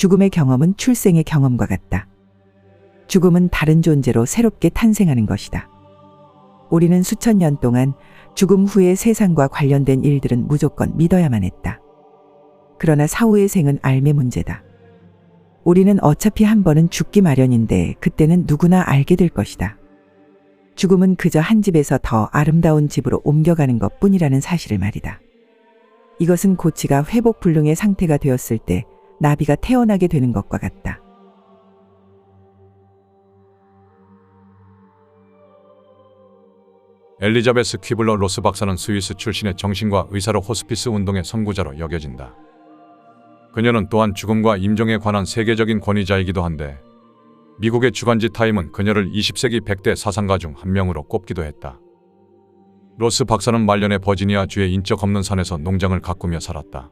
죽음의 경험은 출생의 경험과 같다. 죽음은 다른 존재로 새롭게 탄생하는 것이다. 우리는 수천 년 동안 죽음 후의 세상과 관련된 일들은 무조건 믿어야만 했다. 그러나 사후의 생은 삶의 문제다. 우리는 어차피 한 번은 죽기 마련인데 그때는 누구나 알게 될 것이다. 죽음은 그저 한 집에서 더 아름다운 집으로 옮겨가는 것뿐이라는 사실을 말이다. 이것은 고치가 회복 불능의 상태가 되었을 때 나비가 태어나게 되는 것과 같다. 엘리자베스 퀴블러 로스 박사는 스위스 출신의 정신과 의사로 호스피스 운동의 선구자로 여겨진다. 그녀는 또한 죽음과 임종에 관한 세계적인 권위자이기도 한데 미국의 주간지 타임은 그녀를 20세기 100대 사상가 중 한 명으로 꼽기도 했다. 로스 박사는 말년에 버지니아주의 인적 없는 산에서 농장을 가꾸며 살았다.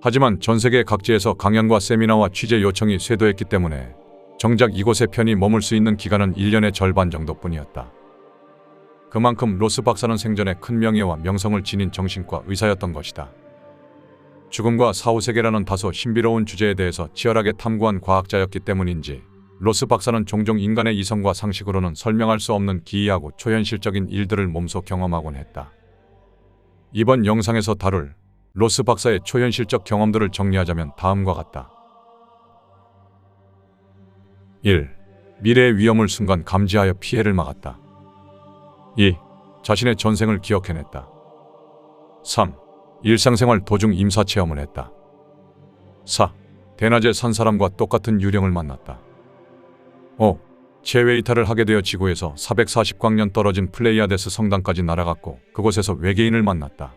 하지만 전 세계 각지에서 강연과 세미나와 취재 요청이 쇄도했기 때문에 정작 이곳에 편히 머물 수 있는 기간은 1년의 절반 정도뿐이었다. 그만큼 로스 박사는 생전에 큰 명예와 명성을 지닌 정신과 의사였던 것이다. 죽음과 사후세계라는 다소 신비로운 주제에 대해서 치열하게 탐구한 과학자였기 때문인지 로스 박사는 종종 인간의 이성과 상식으로는 설명할 수 없는 기이하고 초현실적인 일들을 몸소 경험하곤 했다. 이번 영상에서 다룰 로스 박사의 초현실적 경험들을 정리하자면 다음과 같다. 1. 미래의 위험을 순간 감지하여 피해를 막았다. 2. 자신의 전생을 기억해냈다. 3. 일상생활 도중 임사체험을 했다. 4. 대낮에 산 사람과 똑같은 유령을 만났다. 5. 재외 이탈을 하게 되어 지구에서 440광년 떨어진 플레이아데스 성당까지 날아갔고 그곳에서 외계인을 만났다.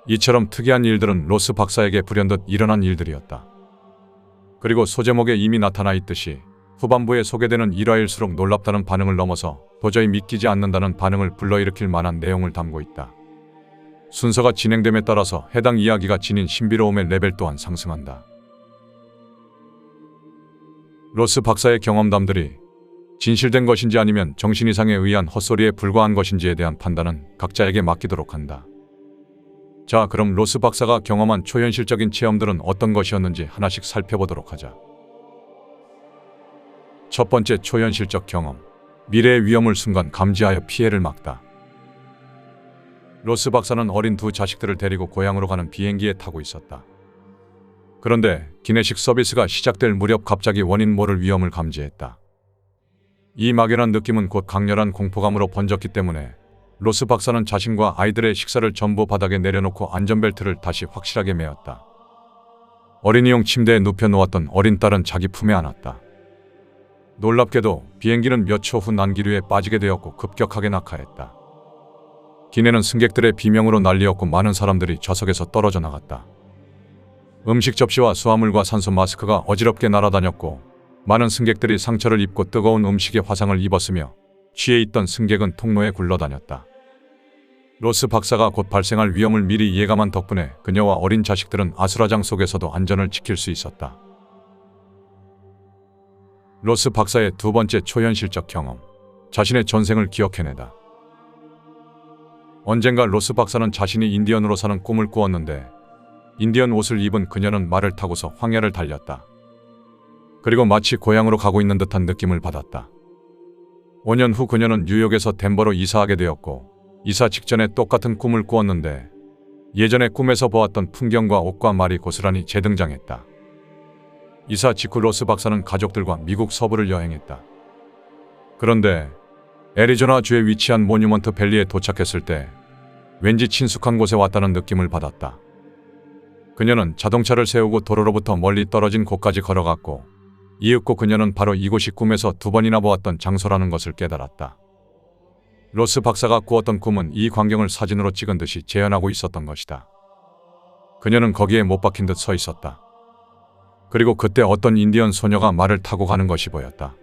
이처럼 특이한 일들은 로스 박사에게 불현듯 일어난 일들이었다. 그리고 소제목에 이미 나타나 있듯이 후반부에 소개되는 일화일수록 놀랍다는 반응을 넘어서 도저히 믿기지 않는다는 반응을 불러일으킬 만한 내용을 담고 있다. 순서가 진행됨에 따라서 해당 이야기가 지닌 신비로움의 레벨 또한 상승한다. 로스 박사의 경험담들이 진실된 것인지 아니면 정신이상에 의한 헛소리에 불과한 것인지에 대한 판단은 각자에게 맡기도록 한다. 자, 그럼 로스 박사가 경험한 초현실적인 체험들은 어떤 것이었는지 하나씩 살펴보도록 하자. 첫 번째 초현실적 경험. 미래의 위험을 순간 감지하여 피해를 막다. 로스 박사는 어린 두 자식들을 데리고 고향으로 가는 비행기에 타고 있었다. 그런데 기내식 서비스가 시작될 무렵 갑자기 원인 모를 위험을 감지했다. 이 막연한 느낌은 곧 강렬한 공포감으로 번졌기 때문에 로스 박사는 자신과 아이들의 식사를 전부 바닥에 내려놓고 안전벨트를 다시 확실하게 매었다. 어린이용 침대에 눕혀 놓았던 어린 딸은 자기 품에 안았다. 놀랍게도 비행기는 몇 초 후 난기류에 빠지게 되었고 급격하게 낙하했다. 기내는 승객들의 비명으로 난리였고 많은 사람들이 좌석에서 떨어져 나갔다. 음식 접시와 수화물과 산소 마스크가 어지럽게 날아다녔고 많은 승객들이 상처를 입고 뜨거운 음식에 화상을 입었으며 취해 있던 승객은 통로에 굴러다녔다. 로스 박사가 곧 발생할 위험을 미리 예감한 덕분에 그녀와 어린 자식들은 아수라장 속에서도 안전을 지킬 수 있었다. 로스 박사의 두 번째 초현실적 경험. 자신의 전생을 기억해내다. 언젠가 로스 박사는 자신이 인디언으로 사는 꿈을 꾸었는데 인디언 옷을 입은 그녀는 말을 타고서 황야를 달렸다. 그리고 마치 고향으로 가고 있는 듯한 느낌을 받았다. 5년 후 그녀는 뉴욕에서 덴버로 이사하게 되었고 이사 직전에 똑같은 꿈을 꾸었는데 예전에 꿈에서 보았던 풍경과 옷과 말이 고스란히 재등장했다. 이사 직후 로스 박사는 가족들과 미국 서부를 여행했다. 그런데 애리조나주에 위치한 모뉴먼트 밸리에 도착했을 때 왠지 친숙한 곳에 왔다는 느낌을 받았다. 그녀는 자동차를 세우고 도로로부터 멀리 떨어진 곳까지 걸어갔고 이윽고 그녀는 바로 이곳이 꿈에서 2번이나 보았던 장소라는 것을 깨달았다. 로스 박사가 꾸었던 꿈은 이 광경을 사진으로 찍은 듯이 재현하고 있었던 것이다. 그녀는 거기에 못 박힌 듯 서 있었다. 그리고 그때 어떤 인디언 소녀가 말을 타고 가는 것이 보였다.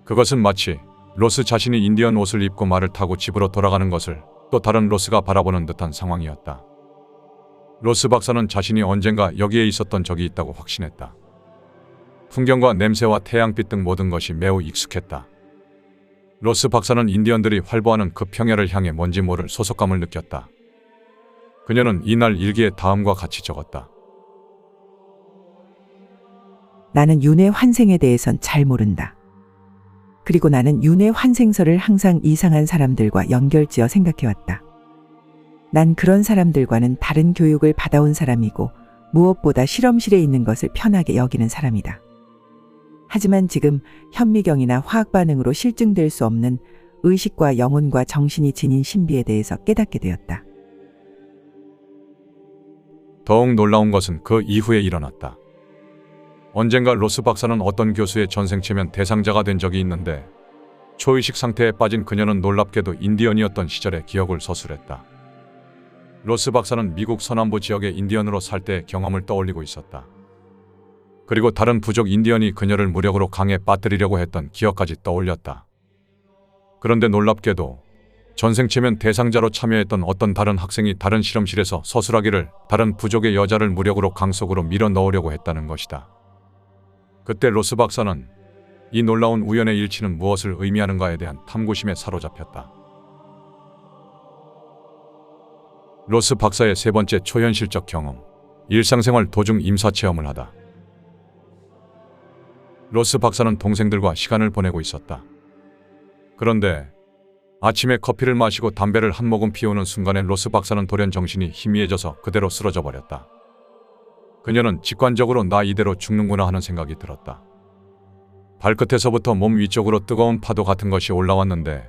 그것은 마치 로스 자신이 인디언 옷을 입고 말을 타고 집으로 돌아가는 것을 또 다른 로스가 바라보는 듯한 상황이었다. 로스 박사는 자신이 언젠가 여기에 있었던 적이 있다고 확신했다. 풍경과 냄새와 태양빛 등 모든 것이 매우 익숙했다. 로스 박사는 인디언들이 활보하는 그 평야를 향해 뭔지 모를 소속감을 느꼈다. 그녀는 이날 일기에 다음과 같이 적었다. 나는 윤회 환생에 대해선 잘 모른다. 그리고 나는 윤회 환생설을 항상 이상한 사람들과 연결지어 생각해왔다. 난 그런 사람들과는 다른 교육을 받아온 사람이고 무엇보다 실험실에 있는 것을 편하게 여기는 사람이다. 하지만 지금 현미경이나 화학 반응으로 실증될 수 없는 의식과 영혼과 정신이 지닌 신비에 대해서 깨닫게 되었다. 더욱 놀라운 것은 그 이후에 일어났다. 언젠가 로스 박사는 어떤 교수의 전생체면 대상자가 된 적이 있는데 초의식 상태에 빠진 그녀는 놀랍게도 인디언이었던 시절의 기억을 서술했다. 로스 박사는 미국 서남부 지역의 인디언으로 살 때의 경험을 떠올리고 있었다. 그리고 다른 부족 인디언이 그녀를 무력으로 강에 빠뜨리려고 했던 기억까지 떠올렸다. 그런데 놀랍게도 전생체면 대상자로 참여했던 어떤 다른 학생이 다른 실험실에서 서술하기를 다른 부족의 여자를 무력으로 강 속으로 밀어 넣으려고 했다는 것이다. 그때 로스 박사는 이 놀라운 우연의 일치는 무엇을 의미하는가에 대한 탐구심에 사로잡혔다. 로스 박사의 세 번째 초현실적 경험, 일상생활 도중 임사체험을 하다. 로스 박사는 동생들과 시간을 보내고 있었다. 그런데 아침에 커피를 마시고 담배를 한 모금 피우는 순간에 로스 박사는 돌연 정신이 희미해져서 그대로 쓰러져 버렸다. 그녀는 직관적으로 나 이대로 죽는구나 하는 생각이 들었다. 발끝에서부터 몸 위쪽으로 뜨거운 파도 같은 것이 올라왔는데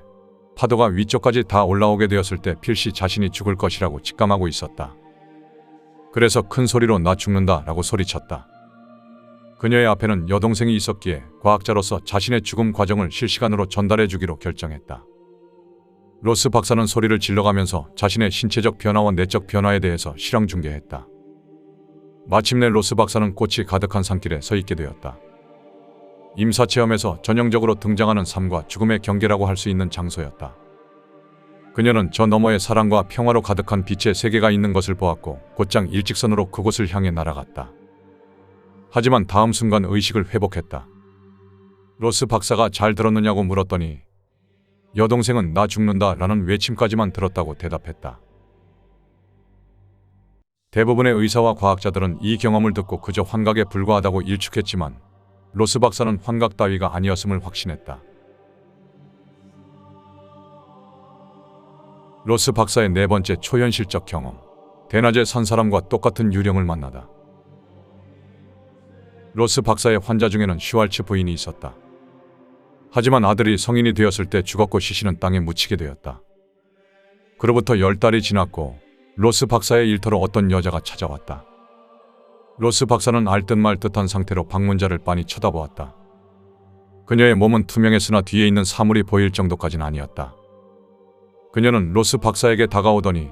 파도가 위쪽까지 다 올라오게 되었을 때 필시 자신이 죽을 것이라고 직감하고 있었다. 그래서 큰 소리로 나 죽는다 라고 소리쳤다. 그녀의 앞에는 여동생이 있었기에 과학자로서 자신의 죽음 과정을 실시간으로 전달해 주기로 결정했다. 로스 박사는 소리를 질러가면서 자신의 신체적 변화와 내적 변화에 대해서 실황 중계했다. 마침내 로스 박사는 꽃이 가득한 산길에 서 있게 되었다. 임사체험에서 전형적으로 등장하는 삶과 죽음의 경계라고 할 수 있는 장소였다. 그녀는 저 너머에 사랑과 평화로 가득한 빛의 세계가 있는 것을 보았고 곧장 일직선으로 그곳을 향해 날아갔다. 하지만 다음 순간 의식을 회복했다. 로스 박사가 잘 들었느냐고 물었더니 여동생은 나 죽는다 라는 외침까지만 들었다고 대답했다. 대부분의 의사와 과학자들은 이 경험을 듣고 그저 환각에 불과하다고 일축했지만 로스 박사는 환각 따위가 아니었음을 확신했다. 로스 박사의 네 번째 초현실적 경험, 대낮에 산 사람과 똑같은 유령을 만나다. 로스 박사의 환자 중에는 슈왈츠 부인이 있었다. 하지만 아들이 성인이 되었을 때 죽었고 시신은 땅에 묻히게 되었다. 그로부터 10달이 지났고 로스 박사의 일터로 어떤 여자가 찾아왔다. 로스 박사는 알듯 말듯한 상태로 방문자를 빤히 쳐다보았다. 그녀의 몸은 투명했으나 뒤에 있는 사물이 보일 정도까지는 아니었다. 그녀는 로스 박사에게 다가오더니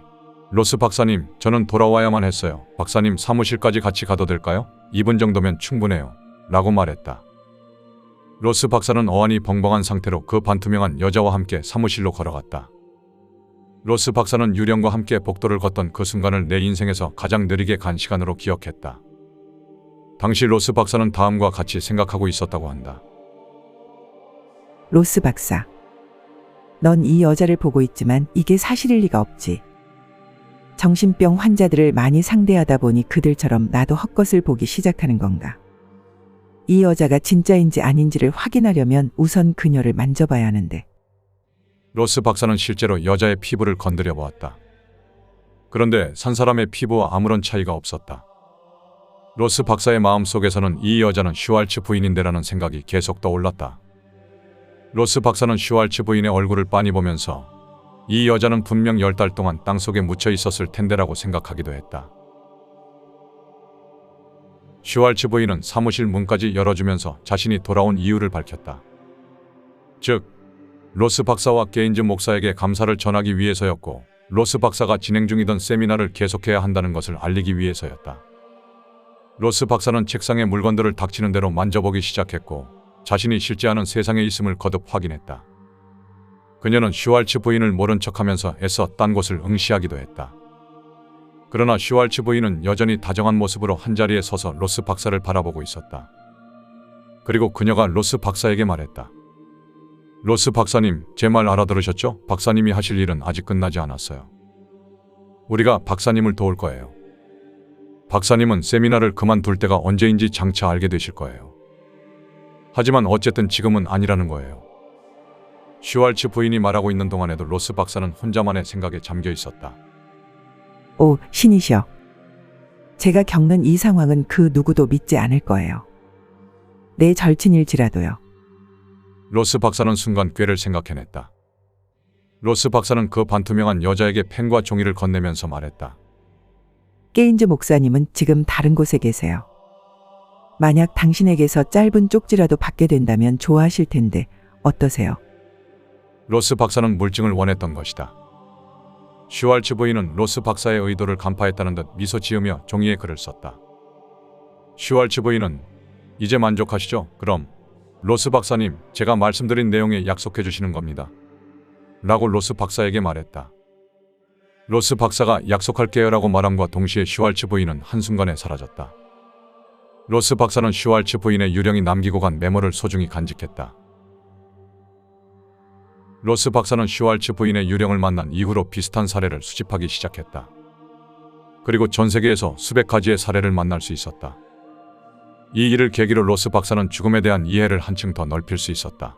로스 박사님, 저는 돌아와야만 했어요. 박사님 사무실까지 같이 가도 될까요? 2분 정도면 충분해요. 라고 말했다. 로스 박사는 어안이 벙벙한 상태로 그 반투명한 여자와 함께 사무실로 걸어갔다. 로스 박사는 유령과 함께 복도를 걷던 그 순간을 내 인생에서 가장 느리게 간 시간으로 기억했다. 당시 로스 박사는 다음과 같이 생각하고 있었다고 한다. 로스 박사, 넌 이 여자를 보고 있지만 이게 사실일 리가 없지. 정신병 환자들을 많이 상대하다 보니 그들처럼 나도 헛것을 보기 시작하는 건가. 이 여자가 진짜인지 아닌지를 확인하려면 우선 그녀를 만져봐야 하는데. 로스 박사는 실제로 여자의 피부를 건드려 보았다. 그런데 산 사람의 피부와 아무런 차이가 없었다. 로스 박사의 마음속에서는 이 여자는 슈왈츠 부인인데라는 생각이 계속 떠올랐다. 로스 박사는 슈왈츠 부인의 얼굴을 빤히 보면서 이 여자는 분명 10달 동안 땅속에 묻혀 있었을 텐데라고 생각하기도 했다. 슈왈츠 부인은 사무실 문까지 열어주면서 자신이 돌아온 이유를 밝혔다. 즉, 로스 박사와 게인즈 목사에게 감사를 전하기 위해서였고 로스 박사가 진행 중이던 세미나를 계속해야 한다는 것을 알리기 위해서였다. 로스 박사는 책상에 물건들을 닥치는 대로 만져보기 시작했고 자신이 실제 하는 세상에 있음을 거듭 확인했다. 그녀는 슈왈츠 부인을 모른 척하면서 애써 딴 곳을 응시하기도 했다. 그러나 슈왈츠 부인은 여전히 다정한 모습으로 한자리에 서서 로스 박사를 바라보고 있었다. 그리고 그녀가 로스 박사에게 말했다. 로스 박사님, 제 말 알아들으셨죠? 박사님이 하실 일은 아직 끝나지 않았어요. 우리가 박사님을 도울 거예요. 박사님은 세미나를 그만둘 때가 언제인지 장차 알게 되실 거예요. 하지만 어쨌든 지금은 아니라는 거예요. 슈왈츠 부인이 말하고 있는 동안에도 로스 박사는 혼자만의 생각에 잠겨 있었다. 오, 신이시여. 제가 겪는 이 상황은 그 누구도 믿지 않을 거예요. 내 절친일지라도요. 로스 박사는 순간 꾀를 생각해냈다. 로스 박사는 그 반투명한 여자에게 펜과 종이를 건네면서 말했다. 게인즈 목사님은 지금 다른 곳에 계세요. 만약 당신에게서 짧은 쪽지라도 받게 된다면 좋아하실 텐데 어떠세요? 로스 박사는 물증을 원했던 것이다. 슈왈츠 부인은 로스 박사의 의도를 간파했다는 듯 미소 지으며 종이에 글을 썼다. 슈왈츠 부인은 이제 만족하시죠? 그럼 로스 박사님, 제가 말씀드린 내용에 약속해 주시는 겁니다. 라고 로스 박사에게 말했다. 로스 박사가 약속할게요 라고 말함과 동시에 슈왈츠 부인은 한순간에 사라졌다. 로스 박사는 슈왈츠 부인의 유령이 남기고 간 메모를 소중히 간직했다. 로스 박사는 슈왈츠 부인의 유령을 만난 이후로 비슷한 사례를 수집하기 시작했다. 그리고 전 세계에서 수백 가지의 사례를 만날 수 있었다. 이 일을 계기로 로스 박사는 죽음에 대한 이해를 한층 더 넓힐 수 있었다.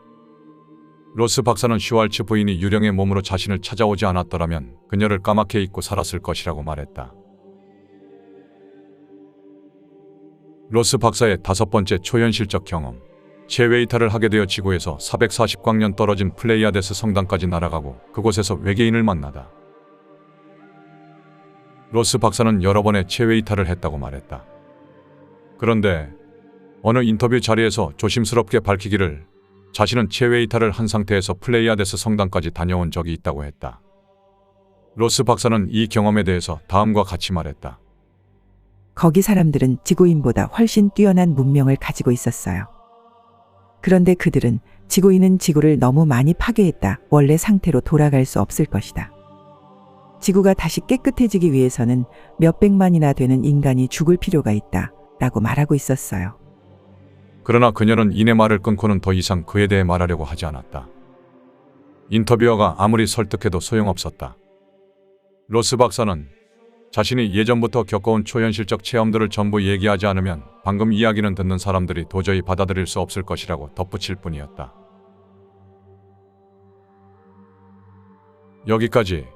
로스 박사는 슈왈츠 부인이 유령의 몸으로 자신을 찾아오지 않았더라면 그녀를 까맣게 잊고 살았을 것이라고 말했다. 로스 박사의 5번째 초현실적 경험. 체웨이타를 하게 되어 지구에서 440광년 떨어진 플레이아데스 성당까지 날아가고 그곳에서 외계인을 만나다. 로스 박사는 여러 번의 체웨이타를 했다고 말했다. 그런데 어느 인터뷰 자리에서 조심스럽게 밝히기를 자신은 체웨이타를 한 상태에서 플레이아데스 성당까지 다녀온 적이 있다고 했다. 로스 박사는 이 경험에 대해서 다음과 같이 말했다. 거기 사람들은 지구인보다 훨씬 뛰어난 문명을 가지고 있었어요. 그런데 그들은 지구인은 지구를 너무 많이 파괴했다. 원래 상태로 돌아갈 수 없을 것이다. 지구가 다시 깨끗해지기 위해서는 몇백만이나 되는 인간이 죽을 필요가 있다. 라고 말하고 있었어요. 그러나 그녀는 이내 말을 끊고는 더 이상 그에 대해 말하려고 하지 않았다. 인터뷰어가 아무리 설득해도 소용없었다. 로스 박사는 자신이 예전부터 겪어온 초현실적 체험들을 전부 얘기하지 않으면 방금 이야기는 듣는 사람들이 도저히 받아들일 수 없을 것이라고 덧붙일 뿐이었다. 여기까지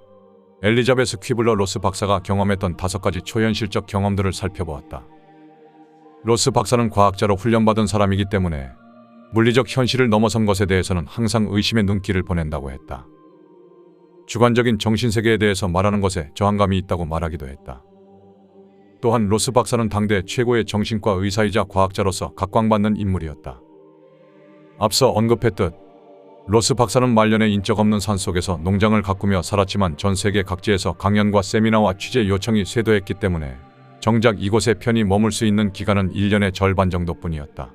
엘리자베스 퀴블러 로스 박사가 경험했던 5가지 초현실적 경험들을 살펴보았다. 로스 박사는 과학자로 훈련받은 사람이기 때문에 물리적 현실을 넘어선 것에 대해서는 항상 의심의 눈길을 보낸다고 했다. 주관적인 정신세계에 대해서 말하는 것에 저항감이 있다고 말하기도 했다. 또한 로스 박사는 당대 최고의 정신과 의사이자 과학자로서 각광받는 인물이었다. 앞서 언급했듯 로스 박사는 말년에 인적 없는 산속에서 농장을 가꾸며 살았지만 전 세계 각지에서 강연과 세미나와 취재 요청이 쇄도했기 때문에 정작 이곳에 편히 머물 수 있는 기간은 1년의 절반 정도뿐이었다.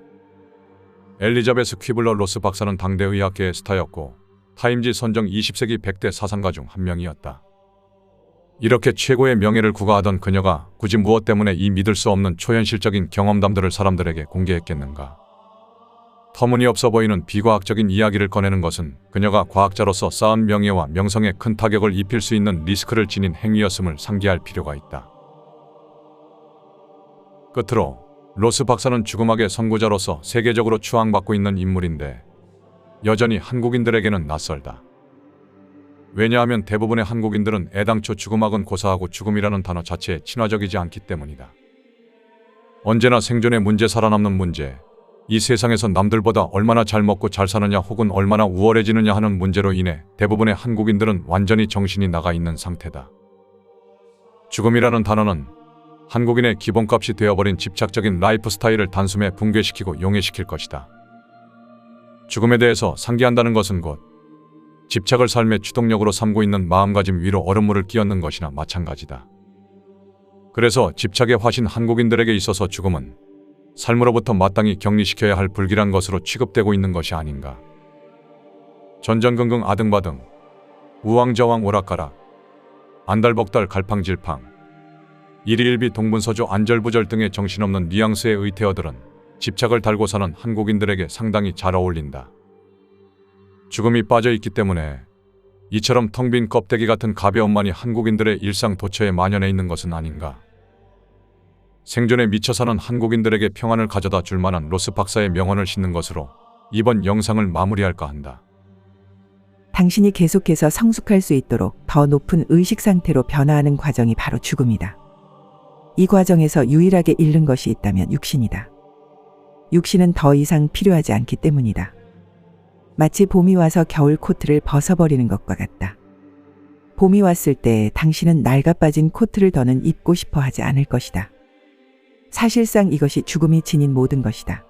엘리자베스 퀴블러 로스 박사는 당대 의학계의 스타였고 타임지 선정 20세기 100대 사상가 중 한 명이었다. 이렇게 최고의 명예를 구가하던 그녀가 굳이 무엇 때문에 이 믿을 수 없는 초현실적인 경험담들을 사람들에게 공개했겠는가. 터무니없어 보이는 비과학적인 이야기를 꺼내는 것은 그녀가 과학자로서 쌓은 명예와 명성에 큰 타격을 입힐 수 있는 리스크를 지닌 행위였음을 상기할 필요가 있다. 끝으로 로스 박사는 죽음학의 선구자로서 세계적으로 추앙받고 있는 인물인데 여전히 한국인들에게는 낯설다. 왜냐하면 대부분의 한국인들은 애당초 죽음학은 고사하고 죽음이라는 단어 자체에 친화적이지 않기 때문이다. 언제나 생존의 문제, 살아남는 문제, 이 세상에서 남들보다 얼마나 잘 먹고 잘 사느냐 혹은 얼마나 우월해지느냐 하는 문제로 인해 대부분의 한국인들은 완전히 정신이 나가 있는 상태다. 죽음이라는 단어는 한국인의 기본값이 되어버린 집착적인 라이프 스타일을 단숨에 붕괴시키고 용해시킬 것이다. 죽음에 대해서 상기한다는 것은 곧 집착을 삶의 주동력으로 삼고 있는 마음가짐 위로 얼음물을 끼얹는 것이나 마찬가지다. 그래서 집착에 화신 한국인들에게 있어서 죽음은 삶으로부터 마땅히 격리시켜야 할 불길한 것으로 취급되고 있는 것이 아닌가. 전전긍긍 아등바등, 우왕좌왕 오락가락, 안달복달 갈팡질팡, 일희일비 동분서주 안절부절 등의 정신없는 뉘앙스의 의태어들은 집착을 달고 사는 한국인들에게 상당히 잘 어울린다. 죽음이 빠져있기 때문에 이처럼 텅 빈 껍데기 같은 가벼움만이 한국인들의 일상 도처에 만연해 있는 것은 아닌가. 생존에 미쳐 사는 한국인들에게 평안을 가져다 줄 만한 로스 박사의 명언을 싣는 것으로 이번 영상을 마무리할까 한다. 당신이 계속해서 성숙할 수 있도록 더 높은 의식 상태로 변화하는 과정이 바로 죽음이다. 이 과정에서 유일하게 잃는 것이 있다면 육신이다. 육신은 더 이상 필요하지 않기 때문이다. 마치 봄이 와서 겨울 코트를 벗어버리는 것과 같다. 봄이 왔을 때 당신은 낡아빠진 코트를 더는 입고 싶어 하지 않을 것이다. 사실상 이것이 죽음이 지닌 모든 것이다.